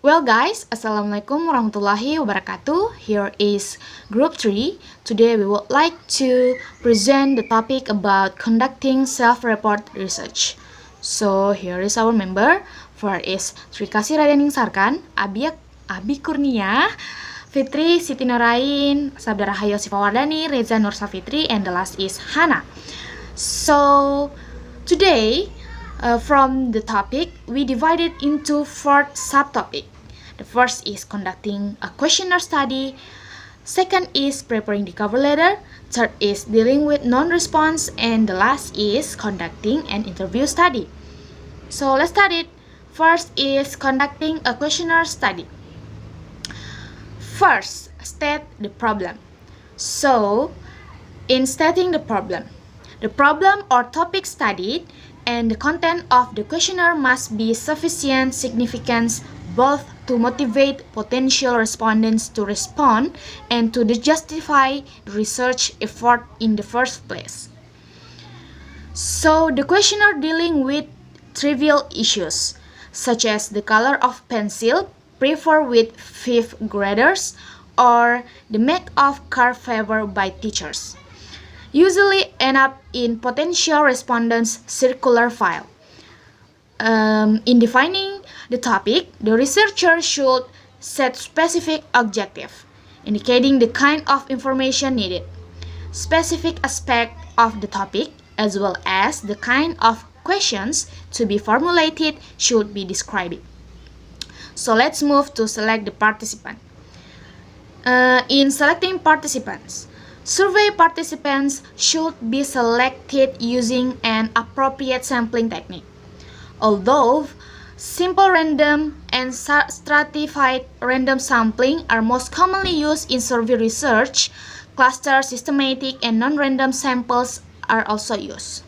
Well guys, Assalamualaikum warahmatullahi wabarakatuh. Here is group 3. Today we would like to present the topic about conducting self-report research. So here is our member. First is Sri Kasih Radening Sarkan, Abi Kurnia, Fitri Siti Nurain, Sabda Rahayu Sifawardani, Reza Nur Safitri, and the last is Hana. So today from the topic, we divided into 4 subtopics. The first is conducting a questionnaire study. Second is preparing the cover letter. Third is dealing with non-response. And the last is conducting an interview study. So let's start it. First is conducting a questionnaire study. First, state the problem. So, in stating the problem or topic studied and the content of the questionnaire must be sufficient significance both to motivate potential respondents to respond and to justify the research effort in the first place. So the questionnaire dealing with trivial issues such as the color of pencil preferred with 5th graders or the make of car favored by teachers usually end up in potential respondents' circular file. In defining the topic, the researcher should set specific objective, indicating the kind of information needed, specific aspect of the topic, as well as the kind of questions to be formulated should be described. So let's move to select the participant. In selecting participants, survey participants should be selected using an appropriate sampling technique. Although simple random and stratified random sampling are most commonly used in survey research, cluster, systematic, and non-random samples are also used.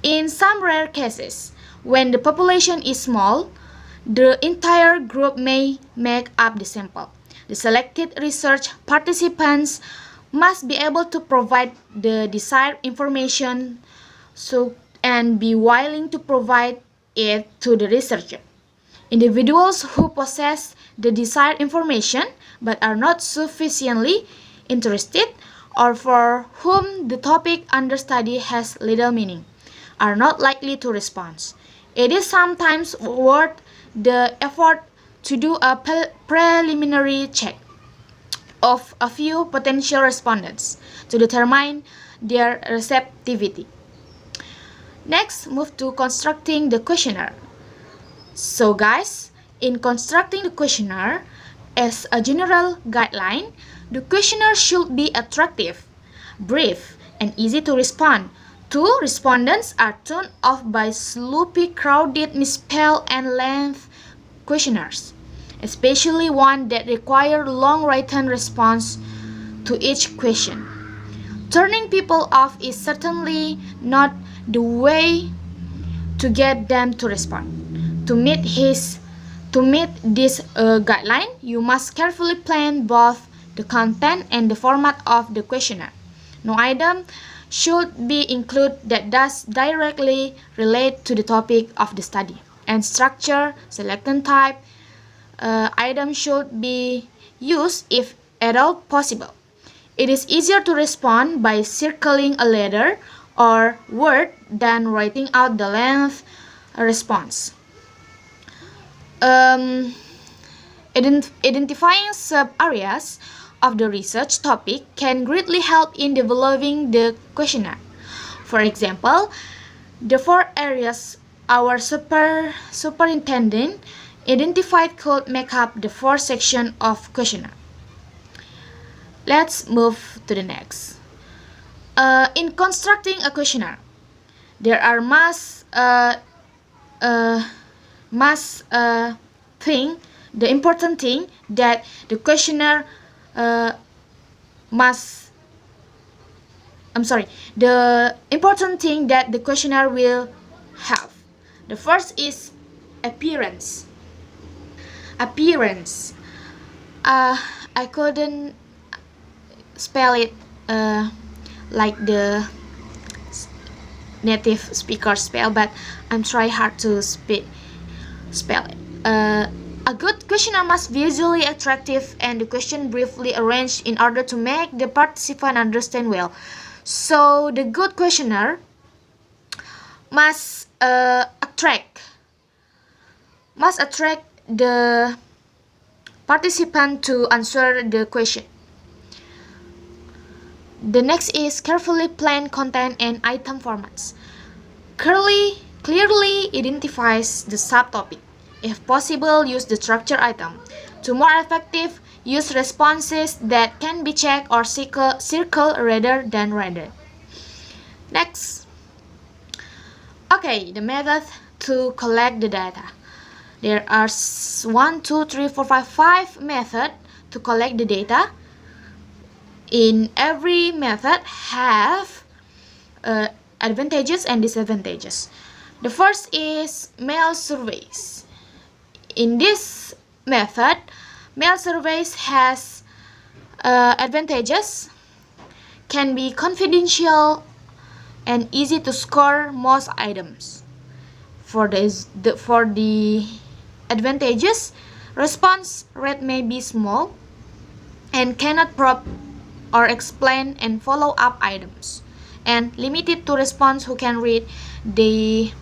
In some rare cases, when the population is small, the entire group may make up the sample. The selected research participants must be able to provide the desired information and be willing to provide it to the researcher. Individuals who possess the desired information but are not sufficiently interested or for whom the topic under study has little meaning are not likely to respond. It is sometimes worth the effort to do a preliminary check of a few potential respondents to determine their receptivity. Next, move to constructing the questionnaire. So guys, in constructing the questionnaire, as a general guideline, the questionnaire should be attractive, brief, and easy to respond. 2 respondents are turned off by sloppy, crowded, misspelled, and lengthy questionnaires, especially one that require long written response to each question. Turning people off is certainly not the way to get them to respond. To meet this guideline, you must carefully plan both the content and the format of the questionnaire. No item should be included that does directly relate to the topic of the study. And structure, selection type, item should be used if at all possible. It is easier to respond by circling a letter or word than writing out the length response. Identifying sub-areas of the research topic can greatly help in developing the questionnaire. For example, the 4 areas our superintendent identified could make up the 4 sections of questionnaire. Let's move to the next. In constructing a questionnaire, there are the important thing that the questionnaire the important thing that the questionnaire will have. The first is appearance. I couldn't spell it like the native speaker spell, but I'm trying hard to spell it. A good questionnaire must be visually attractive and the question briefly arranged in order to make the participant understand well. So the good questionnaire must attract the participant to answer the question. The next is carefully plan content and item formats. Clearly identifies the subtopic. If possible, use the structure item. To more effective, use responses that can be checked or circle rather than random. Next. Okay, the method to collect the data. There are 1, 2, 3, 4, 5 methods to collect the data. In every method have advantages and disadvantages. The first is mail surveys. In this method, mail surveys has advantages, can be confidential and easy to score most items. For the advantages, response rate may be small and cannot probe or explain and follow up items, and limited to response who can read the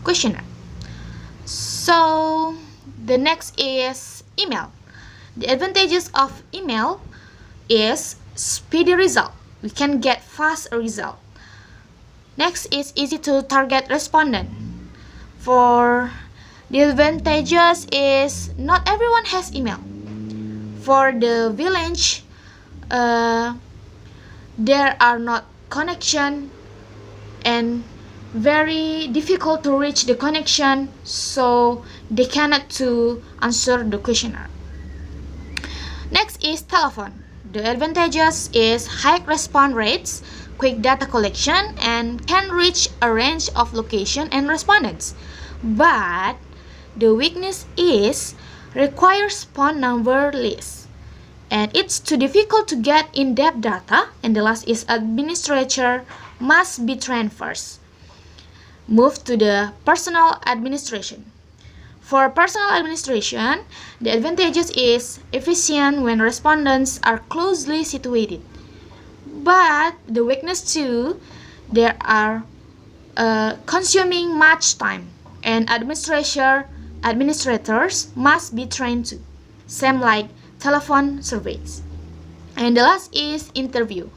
questionnaire. So the next is email. The advantages of email is speedy result. We can get fast result. Next is easy to target respondent. For the advantages is not everyone has email. For the village, there are not connection and very difficult to reach the connection, so they cannot to answer the questionnaire. Next is telephone. The advantages is high response rates, quick data collection, and can reach a range of location and respondents. But the weakness is requires phone number list, and it's too difficult to get in-depth data. And the last is administrator must be trained first. Move to the personal administration. For personal administration, the advantages is efficient when respondents are closely situated. But the weakness too, there are consuming much time, and administrators must be trained too, same like telephone surveys. And the last is interview.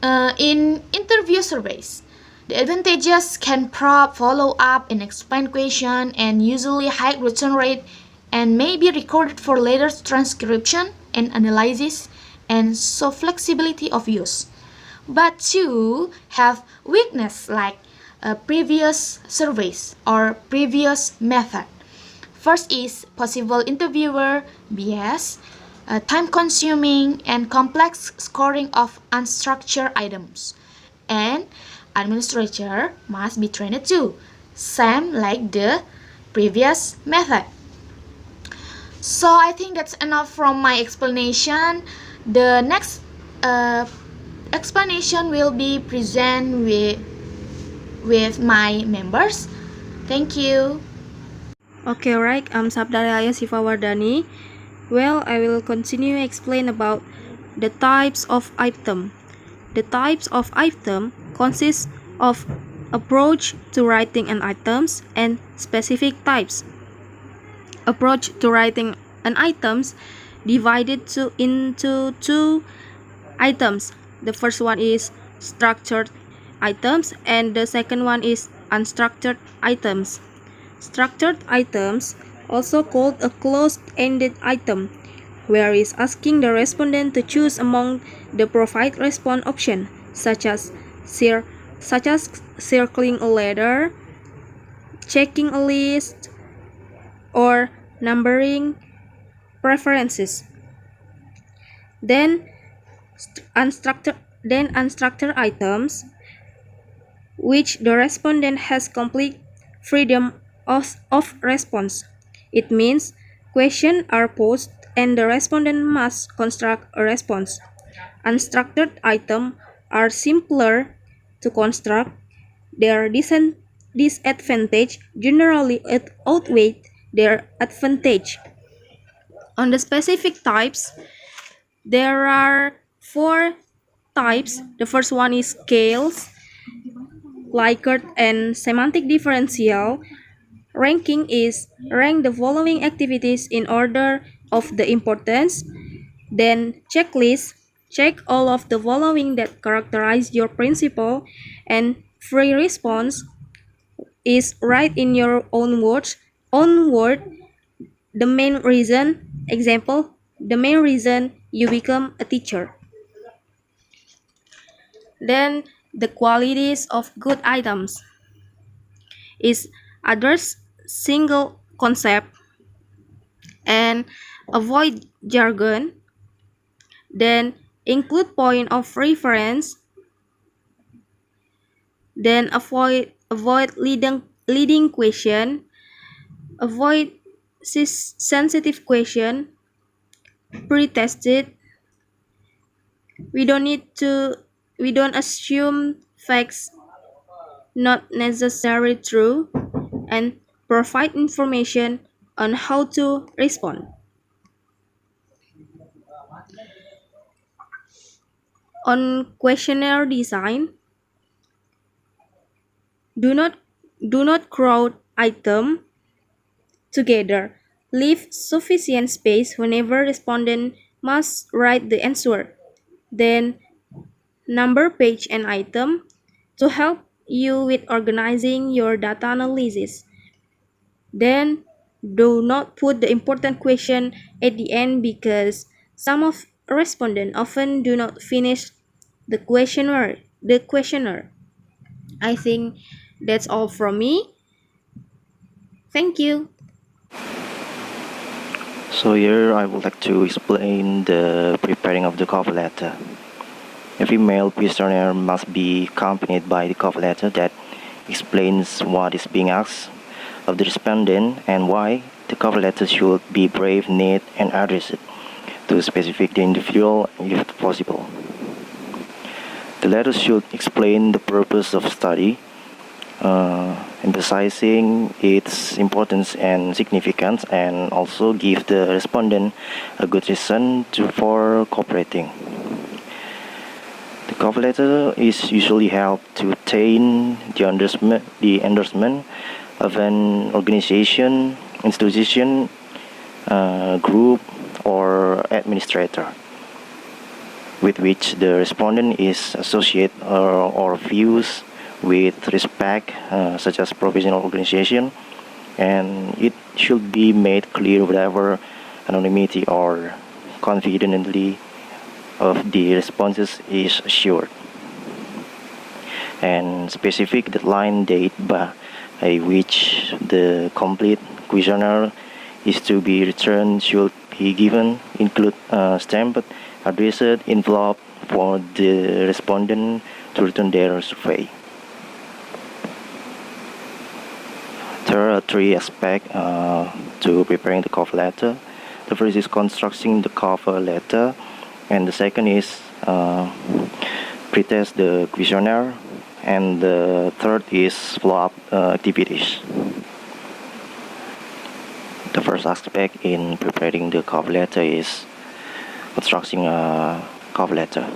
In interview surveys, the advantages can probe, follow up, and explain question, and usually high return rate, and may be recorded for later transcription and analysis, and so flexibility of use. But two have weakness like previous surveys or previous method. First is possible interviewer bias, time consuming and complex scoring of unstructured items, and administrator must be trained too, same like the previous method. So I think that's enough from my explanation. The next explanation will be presented with my members. Thank you. Okay, right. I'm Sabdaraya Sifawardani. Well, I will continue explain about the types of item. The types of item consist of approach to writing an items and specific types. Approach to writing an items divided into two items. The first one is structured items and the second one is unstructured items. Structured items, also called a closed-ended item, where is asking the respondent to choose among the provided response option, such as circling a letter, checking a list, or numbering preferences. Then unstructured items, which the respondent has complete freedom of response. It means questions are posed and the respondent must construct a response. Unstructured items are simpler to construct. Their disadvantage generally outweigh their advantage. On the specific types, there are 4 types. The first one is scales, Likert, and semantic differential. Ranking is rank the following activities in order of the importance. Then checklist, check all of the following that characterize your principle. And free response is write in your own words, the main reason, example, the main reason you become a teacher. Then the qualities of good items is address single concept and avoid jargon, then include point of reference, then avoid leading question, avoid sensitive question, pre-tested. We don't assume facts not necessarily true, and provide information on how to respond. On questionnaire design, do not crowd item together. Leave sufficient space whenever respondent must write the answer. Then number page and item to help you with organizing your data analysis. Then do not put the important question at the end because some of respondents often do not finish the questionnaire. I think that's all from me. Thank you. So here I would like to explain the preparing of the cover letter. Every mail questionnaire must be accompanied by the cover letter that explains what is being asked of the respondent and why. The cover letter should be brief, neat, and addressed to specific the individual if possible. The letter should explain the purpose of study, emphasizing its importance and significance, and also give the respondent a good reason for cooperating. The cover letter is usually helped to obtain the endorsement of an organization, institution, group, or administrator with which the respondent is associated or views with respect, such as professional organization, and it should be made clear whatever anonymity or confidentiality of the responses is assured, and specific deadline date by which the complete questionnaire is to be returned should be given, include stamped, addressed envelope for the respondent to return their survey. There are 3 aspects to preparing the cover letter. The first is constructing the cover letter, and the second is pretest the questionnaire, and the third is follow-up activities. The first aspect in preparing the cover letter is constructing a cover letter.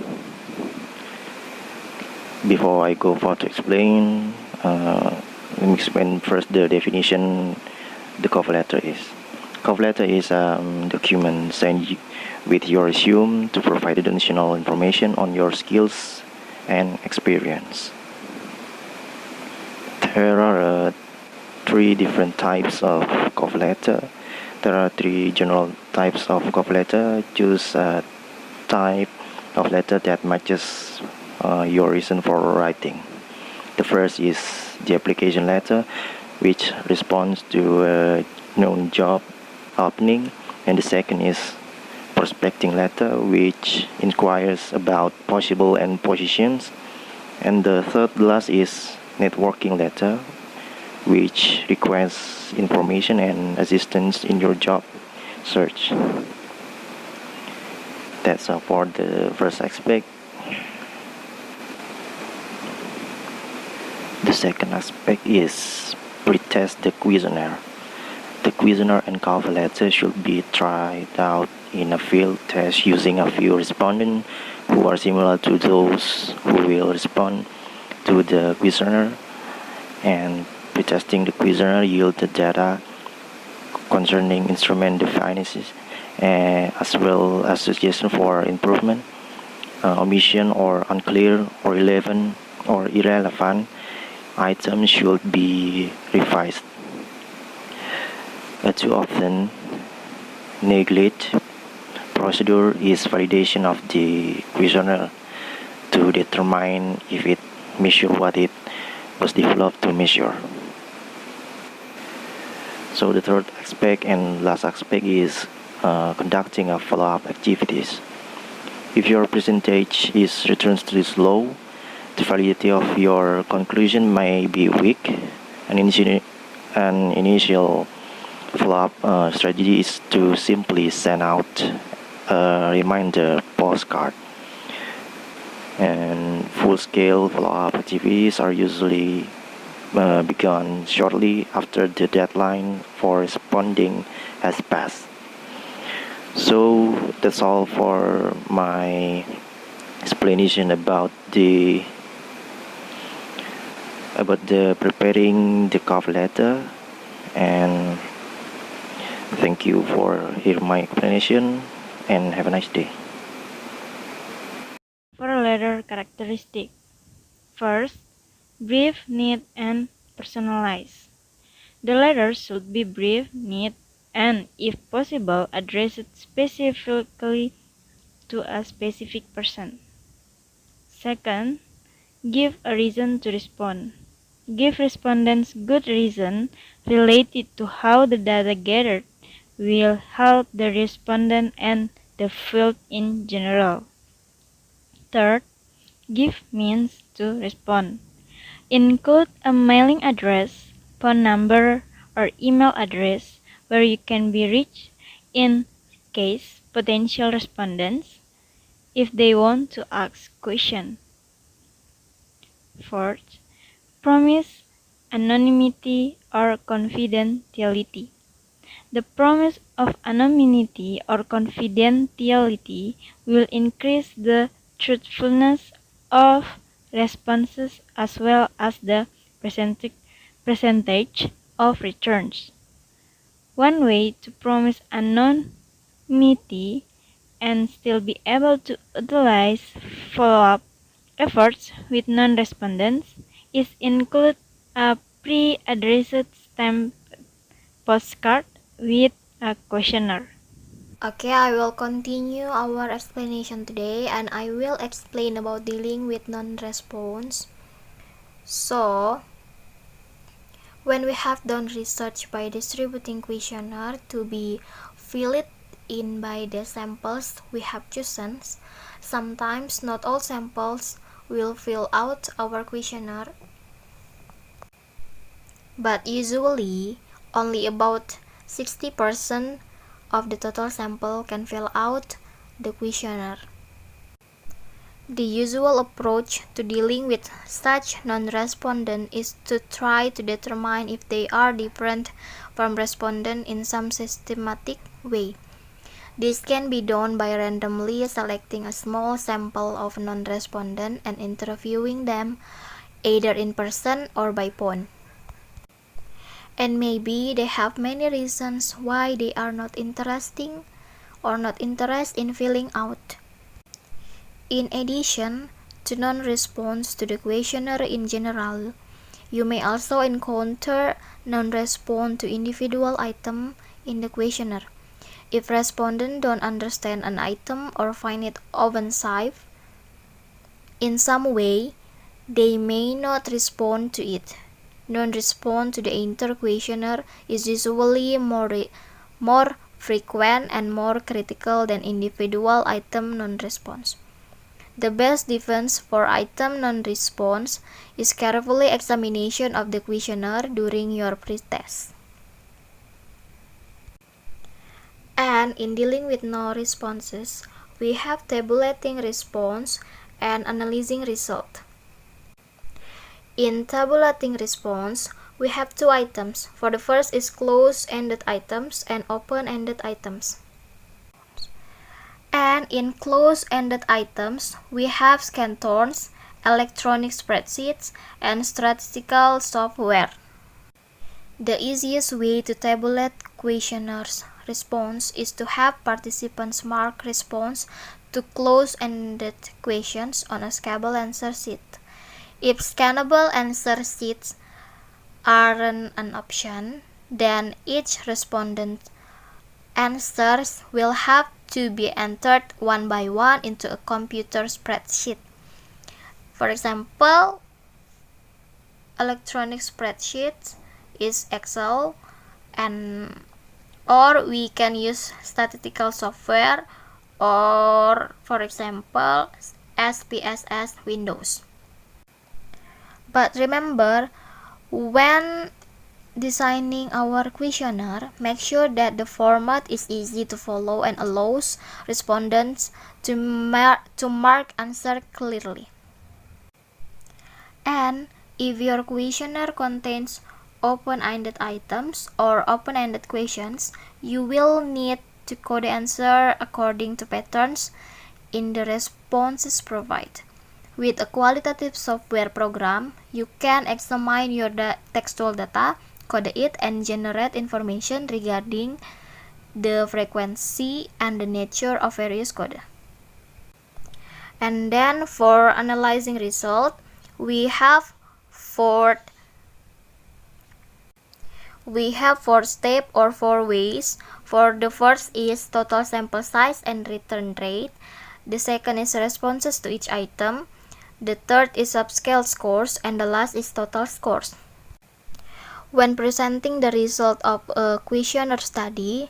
Before I go further to explain, let me explain first the definition the cover letter is. Cover letter is a document sent with your resume to provide additional information on your skills and experience. There are 3 different types of cover letter. There are 3 general types of cover letter. Choose a type of letter that matches your reason for writing. The first is the application letter, which responds to a known job opening, and the second is prospecting letter, which inquires about possible and positions, and the third last is networking letter, which requires information and assistance in your job search. That's all for the first aspect. The second aspect is pretest the questionnaire. The questionnaire and cover letter should be tried out in a field test using a few respondents who are similar to those who will respond to the questionnaire, and pretesting the questionnaire yield the data concerning instrument definitions, as well as suggestions for improvement. Omission or unclear or irrelevant items should be revised. Too often, neglect procedure is validation of the questionnaire to determine if it measures what it was developed to measure. So the third aspect and last aspect is conducting a follow-up activities. If your percentage is returns to this low, the validity of your conclusion may be weak. An initial follow-up strategy is to simply send out a reminder postcard. And full-scale follow-up activities are usually begun shortly after the deadline for responding has passed. So that's all for my explanation about the preparing the cover letter, and thank you for hearing my explanation and have a nice day. For letter characteristic. First, brief, neat, and personalized. The letter should be brief, neat, and, if possible, addressed specifically to a specific person. Second, give a reason to respond. Give respondents good reason related to how the data gathered will help the respondent and the field in general. Third, give means to respond. Include a mailing address, phone number, or email address where you can be reached in case potential respondents if they want to ask questions. Fourth, promise anonymity or confidentiality. The promise of anonymity or confidentiality will increase the truthfulness of responses as well as the percentage of returns. One way to promise anonymity and still be able to utilize follow-up efforts with non-respondents is include a pre-addressed stamped postcard with a questionnaire. Okay, I will continue our explanation today, and I will explain about dealing with non-response. So, when we have done research by distributing questionnaire to be filled in by the samples we have chosen, sometimes not all samples will fill out our questionnaire, but usually only about 60% of the total sample can fill out the questionnaire. The usual approach to dealing with such non-respondent is to try to determine if they are different from respondent in some systematic way. This can be done by randomly selecting a small sample of non-respondent and interviewing them either in person or by phone. And maybe they have many reasons why they are not interested in filling out. In addition to non-response to the questionnaire in general, you may also encounter non-response to individual item in the questionnaire. If respondents don't understand an item or find it offensive in some way, they may not respond to it. Non-response to the entire questionnaire is usually more frequent and more critical than individual item non-response. The best defense for item non-response is carefully examination of the questionnaire during your pre-test. And in dealing with no responses, we have tabulating response and analyzing result. In tabulating response, we have two items. For the first is closed-ended items and open-ended items. And in closed-ended items, we have Scantrons, electronic spreadsheets, and statistical software. The easiest way to tabulate questionnaires' response is to have participants mark response to closed-ended questions on a scannable answer sheet. If scannable answer sheets aren't an option, then each respondent's answers will have to be entered one by one into a computer spreadsheet. For example, electronic spreadsheets is Excel, or we can use statistical software, or for example SPSS Windows. But remember, when designing our questionnaire, make sure that the format is easy to follow and allows respondents to mark answer clearly. And if your questionnaire contains open-ended items or open-ended questions, you will need to code the answer according to patterns in the responses provided. With a qualitative software program, you can examine your textual data, code it, and generate information regarding the frequency and the nature of various code. And then for analyzing result, we have four steps or 4 ways. For the first is total sample size and return rate. The second is responses to each item. The third is subscale scores, and the last is total scores. When presenting the result of a questionnaire study,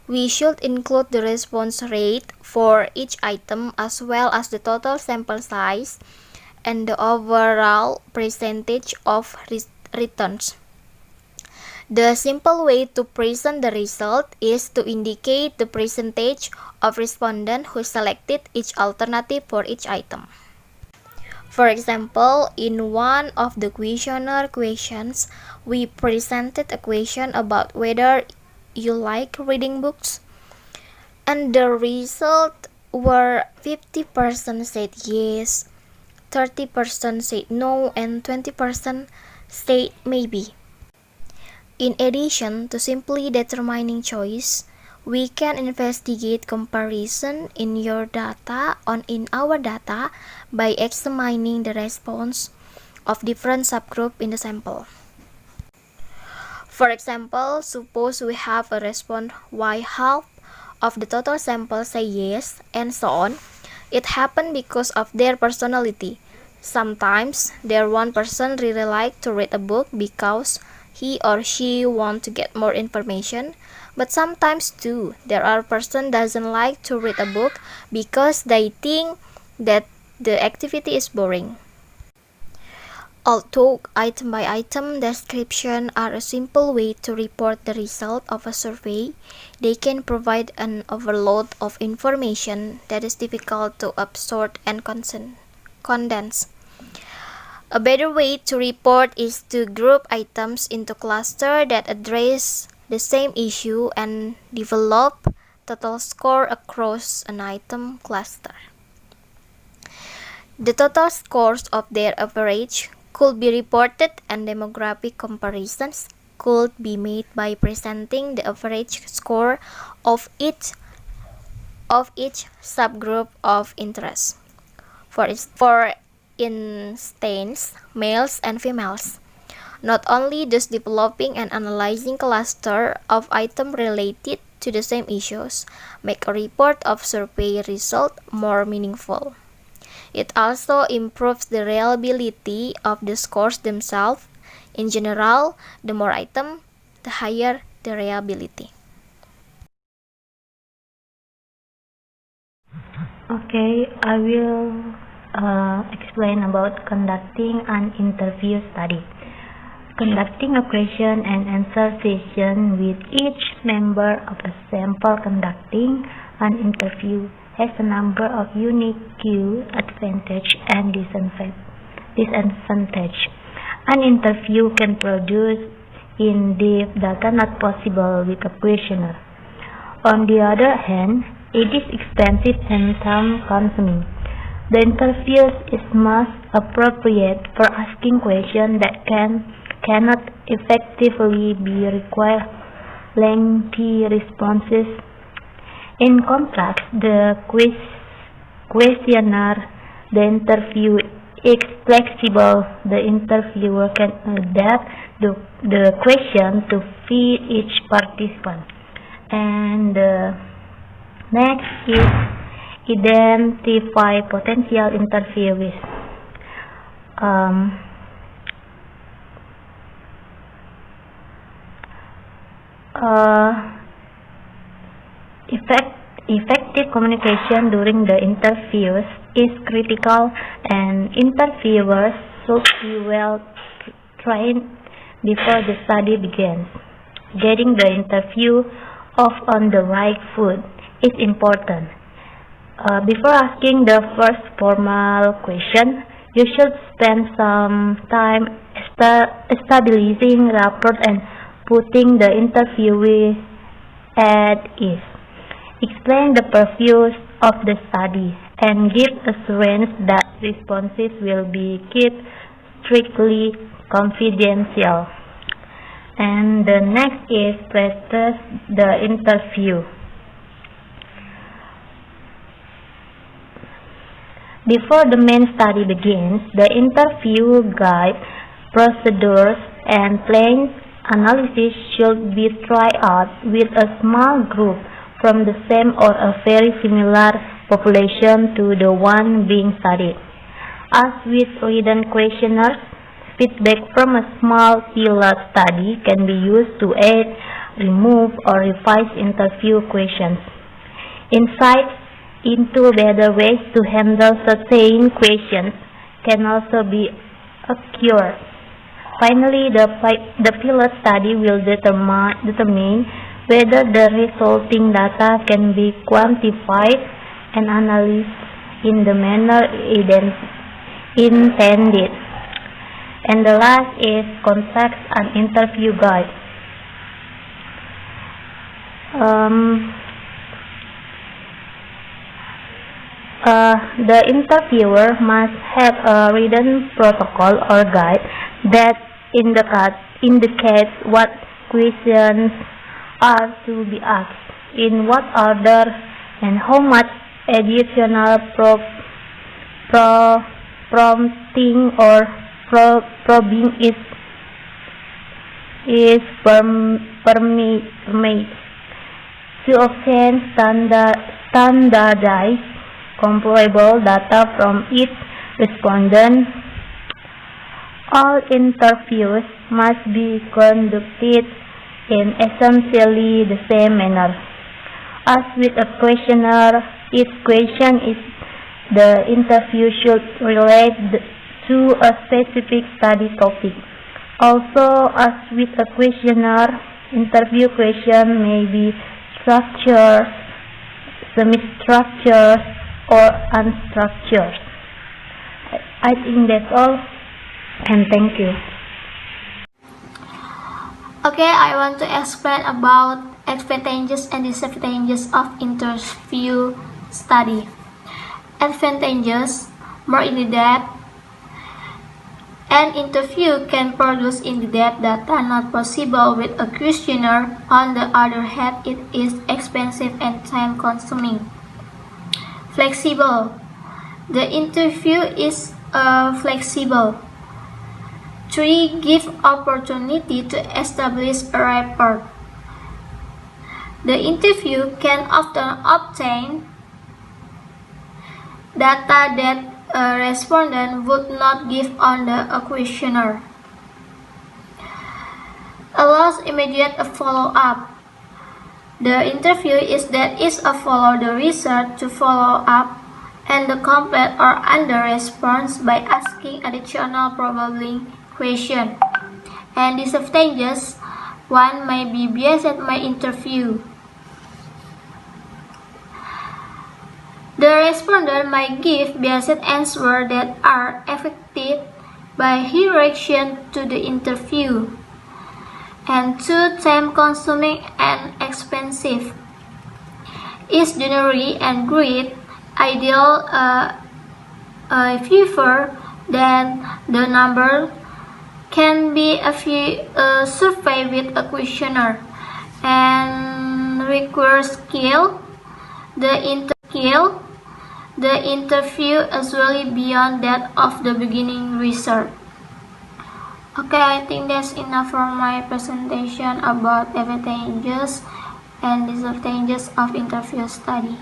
we should include the response rate for each item as well as the total sample size and the overall percentage of returns. The simple way to present the result is to indicate the percentage of respondents who selected each alternative for each item. For example, in one of the questionnaire questions, we presented a question about whether you like reading books, and the result were 50% said yes, 30% said no, and 20% said maybe. In addition to simply determining choice, we can investigate comparison in our data by examining the response of different subgroups in the sample. For example, suppose we have a response why half of the total sample say yes, and so on. It happened because of their personality. Sometimes there one person really like to read a book because he or she want to get more information, but sometimes too there are person doesn't like to read a book because they think that the activity is boring. Although item by item description are a simple way to report the result of a survey, they can provide an overload of information that is difficult to absorb and condense. A better way to report is to group items into clusters that address the same issue and develop total score across an item cluster. The total scores of their average could be reported, and demographic comparisons could be made by presenting the average score of each subgroup of interest. For instance, males and females. Not only does developing and analyzing cluster of items related to the same issues make a report of survey result more meaningful, it also improves the reliability of the scores themselves. In general, the more items, the higher the reliability. Okay, I will explain about conducting an interview study. Conducting a question and answer session with each member of a sample conducting an interview has a number of unique key advantages and disadvantages. An interview can produce in-depth data not possible with a questionnaire. On the other hand, it is expensive and time-consuming. The interview is most appropriate for asking questions that cannot effectively be require lengthy responses. In contrast, the questionnaire, the interview is flexible. The interviewer can adapt the question to fit each participant. And next is identify potential interviewees. Effective communication during the interviews is critical, and interviewers should be well trained before the study begins. Getting the interview off on the right foot is important. Before asking the first formal question, you should spend some time establishing rapport and putting the interviewee at ease. Explain the purpose of the study and give assurance that responses will be kept strictly confidential. And the next is practice the interview. Before the main study begins, the interview guide, procedures, and plan analysis should be tried out with a small group from the same or a very similar population to the one being studied. As with written questionnaires, feedback from a small pilot study can be used to add, remove, or revise interview questions. Insights into better ways to handle certain questions can also be acquired. Finally, the pilot study will determine whether the resulting data can be quantified and analyzed in the manner intended. And the last is contact an interview guide. The interviewer must have a written protocol or guide that indicates what questions are to be asked, in what order, and how much additional prompting or probing is permitted to obtain standardized, comparable data from each respondent. All interviews must be conducted in essentially the same manner. As with a questionnaire, each question is the interview should relate to a specific study topic. Also, as with a questionnaire, interview question may be structured, semi-structured, or unstructured. I think that's all, and thank you. Okay, I want to explain about advantages and disadvantages of interview study. Advantages: more in-depth. An interview can produce in-depth data not possible with a questionnaire. On the other hand, it is expensive and time-consuming. Flexible. The interview is flexible. 3. Give opportunity to establish a rapport. The interview can often obtain data that a respondent would not give on the questionnaire. Allows immediate follow-up. The interview is a follow the research to follow up and the complete or under response by asking additional probing question. And disadvantages: 1 may be biased by interview. The respondent might give biased answers that are effective by direction to the interview, and too time-consuming and expensive. Is generally and great ideal fewer than the number can be a survey with a questionnaire and requires skill. The interview is really beyond that of the beginning research. Okay, I think that's enough for my presentation about advantages and disadvantages of interview study.